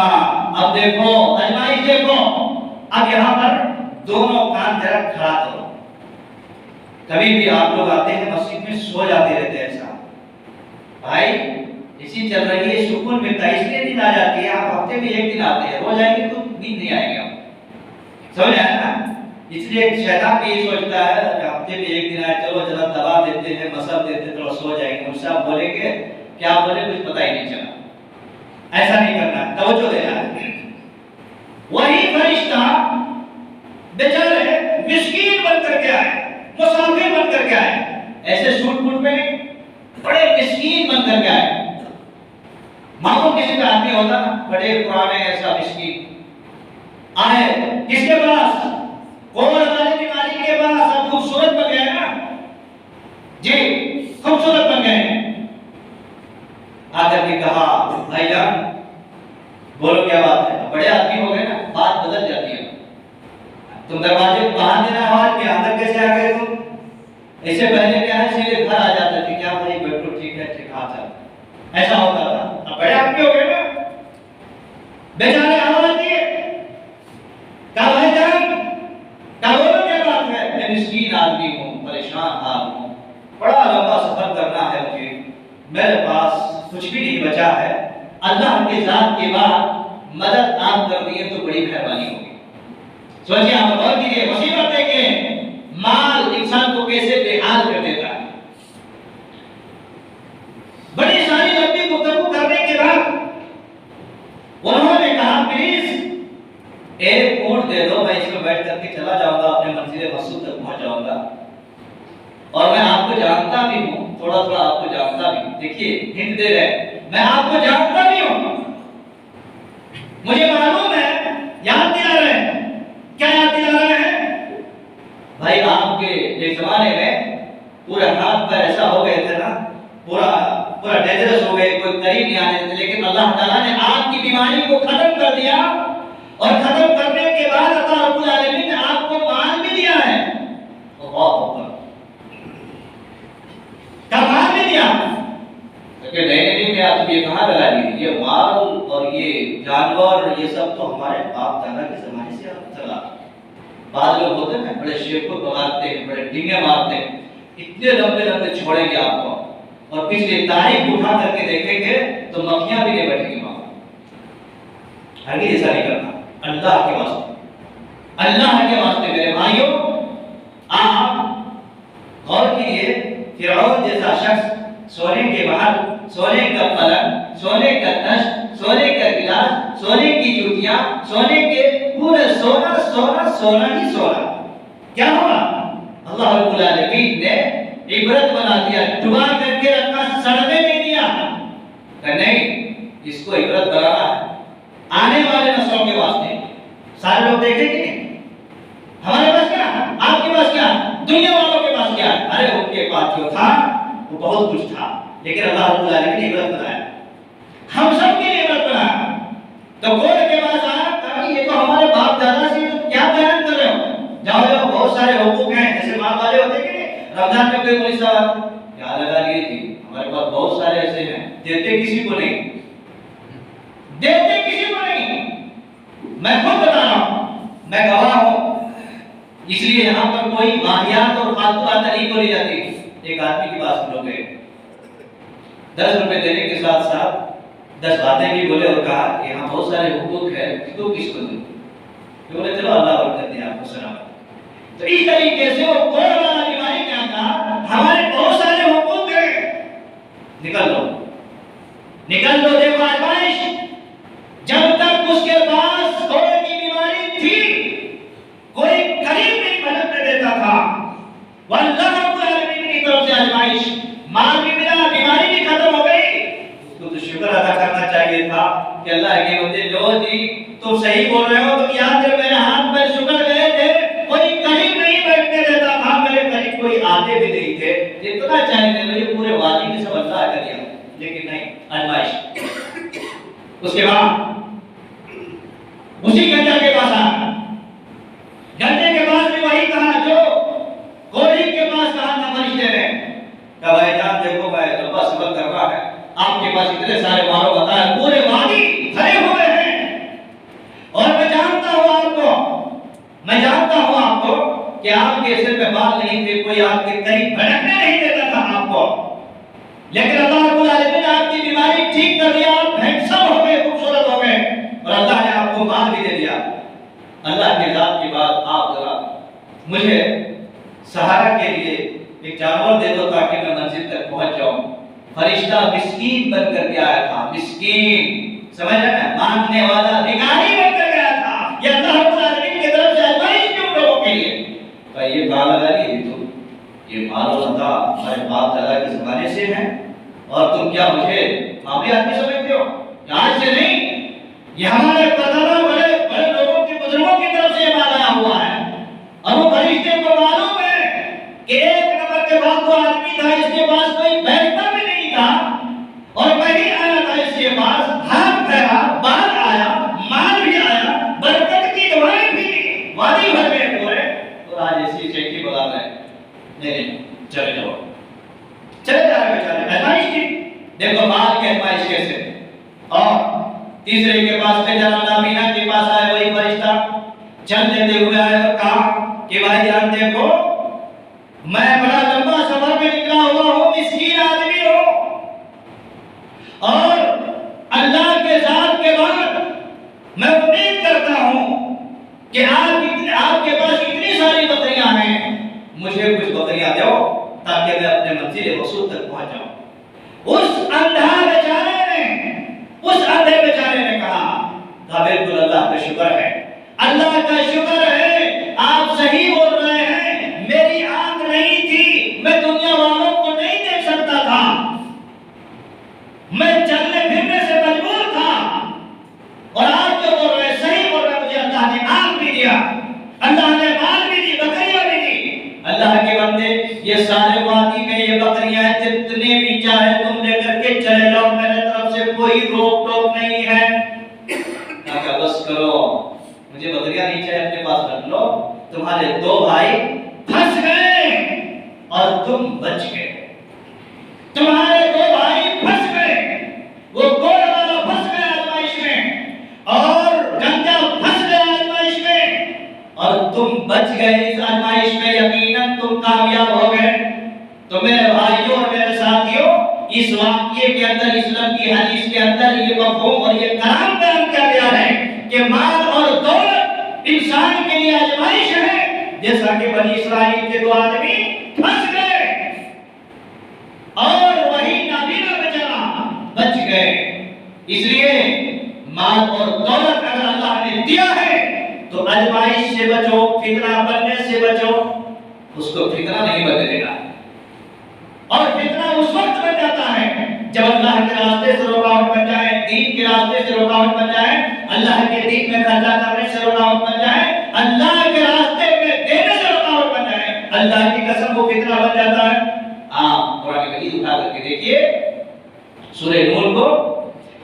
[SPEAKER 1] अब देखो आजमाइश देखो, अब यहाँ पर दोनों कान तरफ खड़ा करो। कभी भी आप लोग आते हैं मस्जिद में सो जाते रहते हैं, ऐसा भाई इसी चल रही है, सुकून मिलता है, इसलिए दिन आ जाती है। आप हफ्ते में 1 दिन आते हैं, रोज आएंगे तो नींद नहीं आएगी आपको। समझ आया ना? इसलिए शैतान भी ये सोचता है हफ्ते में एक दिन आए, चलो जरा दबा देते हैं, मसल देते हैं, थोड़ा सो जाएंगे। मुझसे आप बोलेंगे क्या बोले कुछ पता ही नहीं चला। ऐसा नहीं करना, तवज्जो देना है। वही फरिश्ता बेचारे मिस्कीन बन करके आए, मुसाफिर बन करके आए, ऐसे सूट बूट में बड़े मिस्कीन बन करके आए। मामूल किसी का आदमी होता ना, बड़े पुराने ऐसा मिस्कीन आए किसके पास, कोमल वाले बीमारी के पास। अब खूबसूरत बन गए ना जी, खूबसूरत बन गए। आकर के कहा भाईजान बोलो क्या बात है। बड़े आदमी हो गए ना, बात बदल जाती है। तुम दरवाजे को बाहर देना आवाज के अंदर कैसे आ गए तुम? इससे पहले क्या है, सीधे घर आ जाते थे, क्या भाई बैठो ठीक है, ठीक था, ऐसा होता था। अब बड़े आदमी हो गए ना, बेचारे आवाज दिए, कहा भाईजान क्या बोलो क्या बात है। मैं मिस्कीन आदमी हूँ, परेशान हाल हूँ, बड़ा लंबा सफर करना है मुझे, मेरे पास कुछ भी नहीं बचा है। अल्लाह के जात के बाद मदद आप कर दिए तो बड़ी मेहरबानी होगी। सोचिए आप और कीजिए, मुसीबत है कि माल इंसान को कैसे बेहाल कर देता है। बड़ी सारी लंबी गुफ्तगू करने के बाद उन्होंने कहा प्लीज एक ऊंट दे दो, मैं इसमें बैठ करके चला जाऊंगा, अपने मंजिल मकसूद तक पहुंच जाऊंगा। और मैं आपको जानता भी हूं, थोड़ा थोड़ा आपको जानता भी हूं। देखिए हिंट दे रहे, मैं आपको जानता भी हूं, मुझे मालूम है, याद दिला रहे हैं। क्या याद दिला रहे हैं भाई? आपके एक जमाने में पूरे हाथ पर ऐसा हो गए थे ना, पूरा पूरा डेंजरस हो गए, कोई करीब नहीं आने देते, लेकिन अल्लाह ताला ने आपकी बीमारी को खत्म कर दिया। और खत्म करने के बाद अल्लाह रब्बुल आलमीन ने आपको माल भी दिया है। माल भी दिया कि नहीं क्या तुम ये कहाँ लगा दी? ये माल और ये जानवर ये सब तो हमारे बाप दादा के जमाने से चला। बाद लोग होते हैं बड़े शेर को मारते हैं, बड़े डींगे मारते हैं, इतने लंबे लंबे छोड़ेंगे आपको, और पिछली तारीख उठा करके देखेंगे तो मक्खियां भी नहीं बैठेंगी वहां। आगे ऐसा नहीं करना, अल्लाह के वास्ते, अल्लाह के वास्ते मेरे भाइयों। आप गौर कीजिए, फिरौन जैसा शख्स सोने के महल, सोने का पलंग, सोने का तख्त, सोने का गिलास, सोने की जूतियां, सोने के पूरे सोना सोना सोना ही सोना। क्या हुआ? अल्लाह रब्बुल आलमीन ने इबरत बना दिया, डुबा करके रखा, सड़ने नहीं दिया। नहीं, इसको इबरत बनाना है आने वाले नस्लों के वास्ते। सारे लोग देखेंगे हमारे पास क्या, आपके पास क्या, दुनिया वालों के पास क्या? अरे उनके पास जो था वो बहुत कुछ था, लेकिन अल्लाह रब्बुल आलमीन ने इबरत बनाया, हम सब के लिए इबरत बनाया। तो कोई के पास आया कहा ये तो हमारे बाप दादा से, तो क्या बयान कर रहे हो? जाओ जाओ, बहुत सारे हुकूक हैं, जैसे माल वाले होते हैं कि रमजान में कोई पुलिस वाला क्या लगा लिए थी, हमारे पास बहुत सारे ऐसे हैं, देते किसी को नहीं, देते किसी को नहीं। मैं खुद बता रहा हूं, मैं गवाह हूं, इसलिए यहां पर कोई वाहियात और फालतू बातें नहीं बोली जाती। एक आदमी के पास लोग गए, 10 रुपए देने के साथ साथ 10 बातें भी बोले और कहा कि यहाँ बहुत सारे हुकूक है, तो किसको दूं? तो बोले चलो अल्लाह बरकत दे आपको सलामत। तो इस तरीके से वो कोई वाला बीमारी क्या था, हमारे बहुत सारे हुकूक हैं, निकल लो निकल लो। देखो आजमाइश, जब तक उसके पास कोई की बीमारी थी, कोई करीब नहीं भटकने देता था। अल्लाह रब्बुल आलमीन की तरफ से आजमाइश, माल भी मिला, बीमारी भी खत्म हो गई। उसको तो शुक्र अदा करना चाहिए था कि अल्लाह के बंदे, लो जी तुम सही बोल रहे हो, तुम याद जब मेरे हाथ पर शुक्र गए थे, कोई करीब नहीं बैठने देता था, मेरे करीब कोई आते भी नहीं थे, जितना चाहे मेरे पूरे वादी में सब अल्लाह कर दिया, लेकिन नहीं, आजमाइश। उसके बाद उसी गंजा के पास आया, गंजे के पास भी वही कहा जो कोढ़ी के पास कहा था फरिश्ते ने, कहा भाईजान देखो मैं लंबा सफर कर रहा है, आपके पास इतने सारे मारो बताया, पूरे वादी भरे हुए हैं, और मैं जानता हूं आपको कि आपके सिर पे बाल नहीं थे, कोई आपके करीब भटकने नहीं देता था आपको, लेकिन अल्लाह रब्बुल आलमीन ने आपकी बीमारी ठीक कर दिया, आप हैंडसम हो गए, खूबसूरत हो गए, और अल्लाह ने आपको माल भी दे दिया। अल्लाह के जात की बात, आप जरा मुझे सहारा के लिए एक जानवर दे दो ताकि मैं मंजिल तक पहुंच जाऊं। फरिश्ता मिस्कीन बनकर के आया था, मिस्कीन, समझ रहे हैं, मांगने वाला, भिखारी बनकर गया था। ये अल्लाह रब्बुल आलमीन की तरफ से आजमाइश क्यों लोगों के लिए? तो ये कहा लगा रही है, तो ये माल और मता हमारे बाप दादा के जमाने से है, और तुम क्या मुझे मामूली आदमी समझते हो? आज से नहीं, ये हमारे परदादा बड़े बड़े लोगों के, बुजुर्गों की तरफ से ये माल आया हुआ है। और वो फरिश्ते को मालूम है कि एक नंबर के बाद वो आदमी था, इसके पास कोई बैठता भी नहीं था, और वही आया था इसके पास, हाथ फेरा, बाल आया, माल भी आया, बरकत की दुआएं भी दी, वादी भर में पूरे। और आज इसी चेकी बुला रहे हैं, नहीं चले जाओ, चले जा रहे बेचारे, आजमाइश की, देखो माल की आजमाइश कैसे। और तीसरे के पास पे जरा नाबीना के पास आए वही फरिश्ता, चल देते हुए आए और कहा कि भाई जान देखो, मैं बड़ा लंबा सफर में निकला हुआ हूँ, मिस्कीन आदमी हूँ, और अल्लाह के साथ के बाद मैं उम्मीद करता हूँ कि आपके पास इतनी सारी बकरियां हैं, मुझे कुछ बकरियां दो ताकि मैं अपने मंजिल मकसूद तक पहुंच जाऊं। उस अंधे बेचारे ने कहा बिल्कुल अल्लाह का शुक्र है, अल्लाह का शुक्र है, आप सही बोल रहे हैं, मेरी आंख नहीं थी, मैं दुनिया वालों को नहीं देख सकता था, मैं चलने फिरने से मजबूर था, और आप जो बोल रहे हैं सही बोल रहे हैं, मुझे अल्लाह ने आंख भी दिया, अल्लाह ने माल भी दी, बकरियां भी दी। अल्लाह के बंदे, ये सारे वादी में ये बकरियां जितने भी चाहे तुम लेकर के चले जाओ, मेरे तरफ से कोई रोक टोक नहीं है। क्या बस करो, मुझे बकरियां नहीं चाहिए, अपने पास रख लो, तुम्हारे दो भाई फंस गए और तुम बच गए, तुम्हारे दो भाई फंस गए, वो गोल वाला फंस गया आजमाइश में, और गंजा फंस गया आजमाइश में, और तुम बच गए इस आजमाइश में, यकीनन तुम कामयाब हो गए। तो मेरे भाइयों और मेरे साथियों, इस वाक्ये के अंदर, इस्लाम की हदीस के अंदर ये मफ़हूम और ये कलाम बयान किया गया है कि माल और दौलत इंसान के लिए आजमाइश है, जैसा कि बनी इस्राइल के दो आदमी फंस गए और वही नाबीना बेचारा बच गए। इसलिए माल और दौलत अगर अल्लाह ने दिया है तो आजमाइश से बचो, फितना बनने से बचो, उसको फितना नहीं बनने देना। और फितना उस वक्त बन जाता है जब अल्लाह के रास्ते से रुकावट बन जाए, दीन के रास्ते से रुकावट बन जाए, अल्लाह के दीन में खर्चा करने से रुकावट बन जाए, अल्लाह के रास्ते में देने से रुकावट बन जाए, अल्लाह की कसम वो फितना बन जाता है। आप कुरान मजीद उठा करके देखिए सूरह नूर को,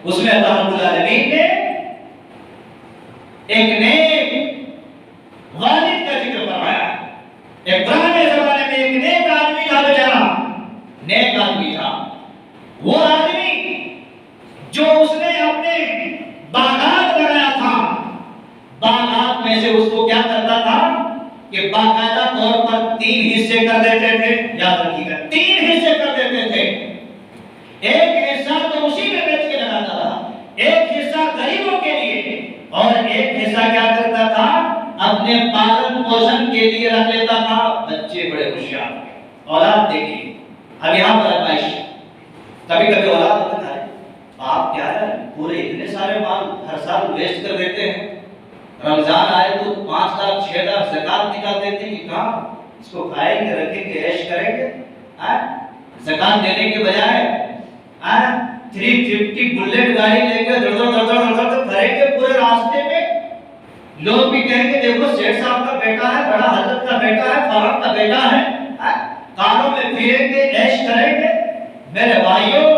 [SPEAKER 1] उसमें अल्लाह रब्बुल आलमीन ने एक नेक वालिद का जिक्र फरमाया। एक पुराने जमाने में एक नेक आदमी था, बेचारा नेक आदमी था। वो आदमी जो उसने अपने बागात लगाया था, बागात में से उसको क्या करता था कि बाकायदा तौर पर 3 हिस्से कर देते थे, याद रखिएगा 3 हिस्से कर देते थे। एक हिस्सा तो उसी में बेच के लगाता था, एक हिस्सा गरीबों के लिए, और एक हिस्सा क्या करता था अपने पालन पोषण के लिए रख लेता था। बच्चे बड़े होशियार, औलाद देखिए, अब यहाँ पर आजमाइश, कभी कभी औलाद होता है, आप क्या है पूरे इतने सारे माल हर साल वेस्ट कर देते हैं, रमजान आए तो 5 लाख 6 लाख ज़कात निकाल देते हैं, कहाँ इसको खाएंगे, रखेंगे, ऐश करेंगे, ज़कात देने के बजाय 350 बुलेट गाड़ी लेकर दौड़ करेंगे पूरे रास्ते में। लोग भी कहेंगे देखो सेठ साहब का बेटा है, बड़ा हजरत का बेटा है, फलां का बेटा है, कारों में फिरेंगे, ऐश करेंगे। मेरे भाइयों,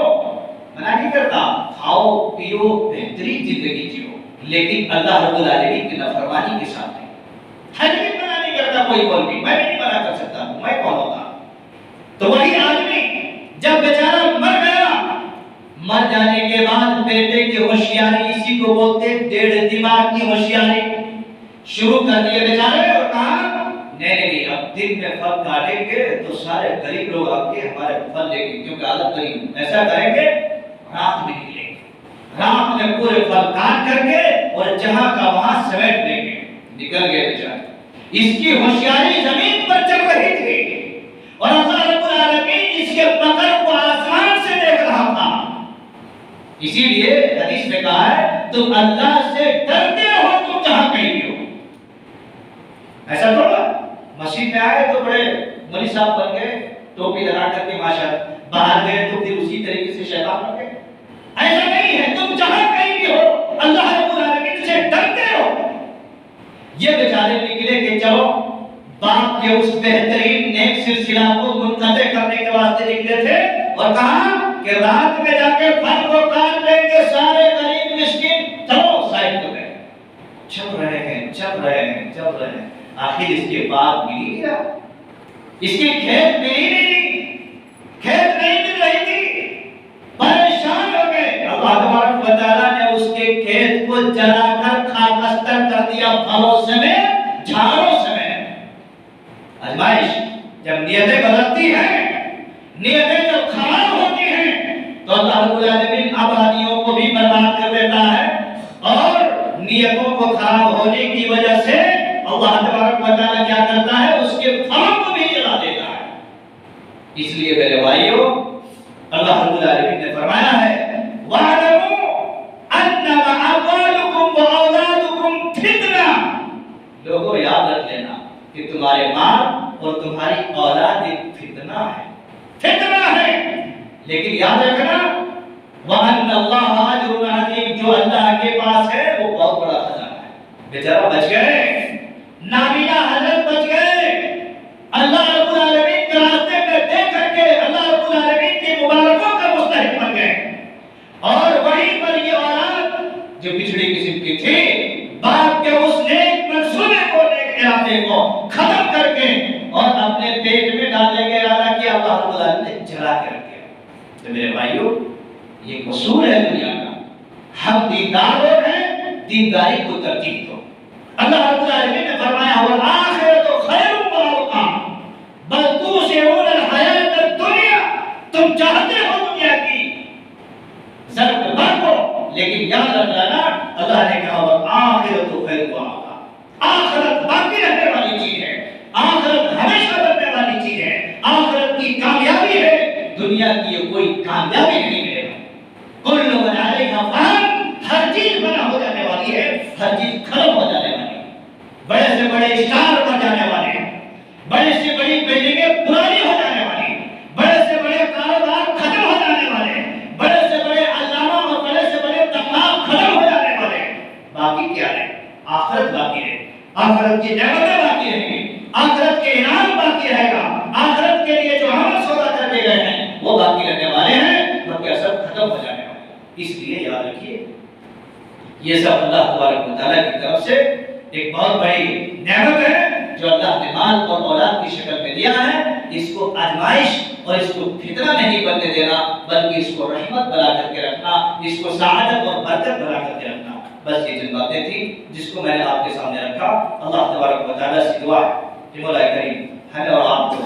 [SPEAKER 1] मना नहीं करता, खाओ पियो, बेहतरीन जिंदगी जियो, लेकिन अल्लाह रब्बुल आलमीन की नाफरमानी के साथ नहीं। हरगिज़ मना नहीं करता कोई मौलवी, मैं भी नहीं मना कर सकता, मैं कौन होता। तो वही आदमी जब बेचारा मर गया, मर जाने के बाद बेटे की होशियारी, इसी को बोलते टेढ़े दिमाग की होशियारी शुरू कर दिए बेचारे, और कहा नहीं, अब दिन में फल काटेंगे तो सारे गरीब लोग आके हमारे फल लेंगे, क्योंकि आदत गरीब, ऐसा करेंगे रात में निकलेंगे, रात में पूरे फल काट करके और जहां का वहां समेट लेंगे। निकल गए बेचारे। इसकी होशियारी जमीन पर चल रही थी और अल्लाह रब्बुल आलमीन इसके पकड़ को आसमान से देख रहा था। इसीलिए हदीस में कहा है तुम अल्लाह से डरते हो तुम जहां कहीं भी हो। ऐसा थोड़ा मस्जिद में आए तो बड़े मौलवी साहब बन गए, टोपी लगा करके माशाअल्लाह, बाहर गए तो फिर उसी तरीके से शैतान बन गए। ऐसा नहीं है, तुम जहां कहीं भी हो अल्लाह रब्बुल आलमीन से डरते हो। ये बेचारे निकले कि चलो बाप के उस बेहतरीन नेक सिलसिला को मुनक़ते करने के वास्ते निकले थे और कहा कि रात में जाके फल को काट लेंगे सारे गरीब मिस्किन। चलो साइड पे गए, चल रहे हैं। आखिर इसके बाप मिल ही गया, इसकी खेत मिल ही नहीं, खेत नहीं मिल रही थी, परेशान हो गए। अल्लाह तबारक व तआला ने उसके खेत को जलाकर खाकस्तर कर दिया, फलों समेत झाड़ों समेत। आजमाइश जब नियतें बदलती हैं, नियतें जब खराब होती हैं तो अल्लाह रब्बुल आलमीन आबादियों को भी बर्बाद कर देता है और नियतों को खराब होने की वजह से अल्लाह तबारक व तआला क्या करता है, उसके फलों को भी जला देता है। इसलिए मेरे भाइयों अल्लाह रब्बुल आलमीन ने फरमाया है वअलमू अन्नमा अमवालुकुम व औलादुकुम फितना। लोगों याद रख लेना कि तुम्हारे माल और तुम्हारी औलाद एक फितना है। लेकिन याद रखना वअन्नल्लाह अजरुन अज़ीम, जो अल्लाह के पास है वो बहुत बड़ा खजाना है। बेचारा बच गए, नाबीना हजरत बच गए, अल्लाह रब्बुल आलमीन के रास्ते में देख करके अल्लाह रब्बुल आलमीन की मुबारकों का मुस्तहिक बन गए। और वहीं पर ये औलाद जो पिछड़ी किस्म की थी, बाप के उस नेक मंसूबे को, नेक इरादे को खत्म करके और अपने पेट में डालने का इरादा किया, अल्लाह रब्बुल आलमीन ने जला के रख दिया। तो मेरे भाइयों ये कसूर है दुनिया का, हम दीनदार लोग हैं, दीनदारी को तरजीह दो। अल्लाह रब्बुल आलमीन ने फरमाया वल आखिरतु खैरुम व अबका बल तुसिरून अल हयात दुनिया। तुम चाहते हो दुनिया की ज़रूरत को, लेकिन याद रखना अल्लाह ने कहा वल आखिरतु खैरुम व अबका। आखिरत बाकी रहने वाली चीज है, आखिरत हमेशा रहने वाली चीज है, आखिरत की कामयाबी है, दुनिया की ये कोई कामयाबी नहीं मिलेगा। कुल्लु मन अलैहा फ़ान, हर चीज बना हो जाने वाली है, हर चीज खत्म हो जाने वाली है। बड़े से बड़े स्टार बन जाने वाले हैं, बड़े से बड़ी बिल्डिंगें पुरानी हो जाने वाली, बड़े से बड़े कारोबार खत्म हो जाने वाले, बड़े से बड़े अल्लामा और बड़े से बड़े तमाम खत्म हो जाने वाले। बाकी क्या है? आखिरत बाकी है, आखिरत की नेमतें बाकी रहेंगी, आखिरत के इनाम बाकी रहेगा, आखिरत के लिए जो अमल सौदा करके गए हैं वो बाकी रहने वाले हैं, बाकी सब खत्म हो जाने वाले। इसलिए याद रखिए ये सब अल्लाह तबारक व तआला की तरफ से एक बहुत बड़ी नेमत है जो अल्लाह ने माल और औलाद की शक्ल में दिया है। इसको आजमाइश और इसको फितना नहीं बनने देना, बल्कि इसको रहमत बना करके रखना, इसको सआदत और बरकत बना करके रखना। बस ये जिन बातें थी जिसको मैंने आपके सामने रखा। अल्लाह तबारक व तआला से दुआ है कि मौला करीम हमें और आपको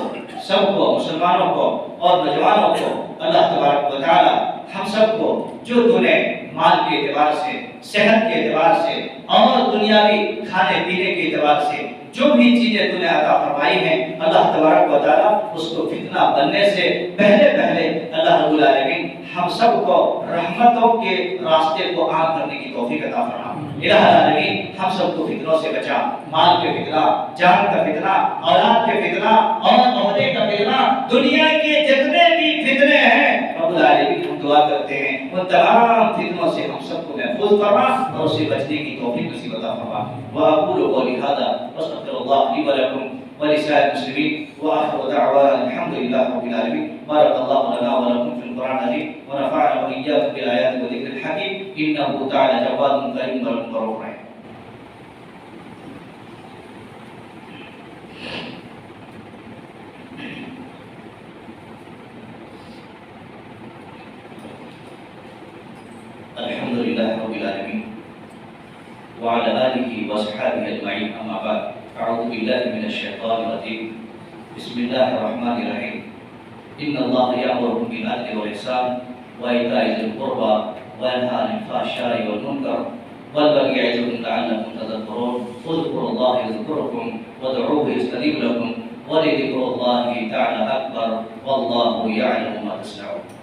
[SPEAKER 1] सबको, मुसलमानों को और नौजवानों को अल्लाह तबारक व तआला हम सबको जो तूने माल के एतबार से, सेहत के एतबार से और दुनियावी खाने पीने के एतबार से जो भी चीजें तूने अता फरमाई हैं, अल्लाह तबारक व तआला उसको फितना बनने से पहले पहले अल्लाह रब्बुल आलमीन हम सबको रहमतों के रास्ते को आम करने की तौफीक अता फरमा। इलाही आलमीन हम सबको फितनों से बचा, माल के फितना, जान का फितना, औलाद के फितना और ओहदे का फितना, दुनिया के जितने भी फितने हैं रब्बुल आलमीन हम दुआ करते हैं उन तमाम फितनों से हम सबको महफूज फरमा और उससे बचने की तौफीक नसीब अता फरमा। व अक़ूलु क़ौली हाज़ा वस्तग़फिरुल्लाह ली व लकुम व लिसाइरिल मुस्लिमीन व आखिरु दअवाना अल्हम्दुलिल्लाहि रब्बिल आलमीन। बारकल्लाहु लना व लकुम फिल क़ुरआनिल अज़ीम व नफ़अना व इय्याकुम बिल आयाति व ज़िक्रिल हकीम इन्नहु तआला जव्वादुन करीम व रऊफ़ुर रहीम। अल्हम्दुलिल्लाहि रब्बिल आलमीन व अला आलिहि व अस्हाबिहि अजमईन। अम्मा बाद, अऊज़ु बिल्लाहि मिनश शैतानिर रजीम। बिस्मिल्लाहिर रहमानिर रहीम। इन्नल्लाहा यअमुरुकुम बिल अदलि वल इहसान व ईताइ ज़िल क़ुरबा व यनहा अनिल फ़हशाइ वल मुनकर वल बग़yi यअइज़ुकुम लअल्लकुम तज़क्करून। फ़ज़्कुरुल्लाह यज़्कुरुकुम वदऊहु यस्तजीब लकुम वलिज़िक्रुल्लाहि तआला अकबर वल्लाहु यअलमु मा तस्नऊन।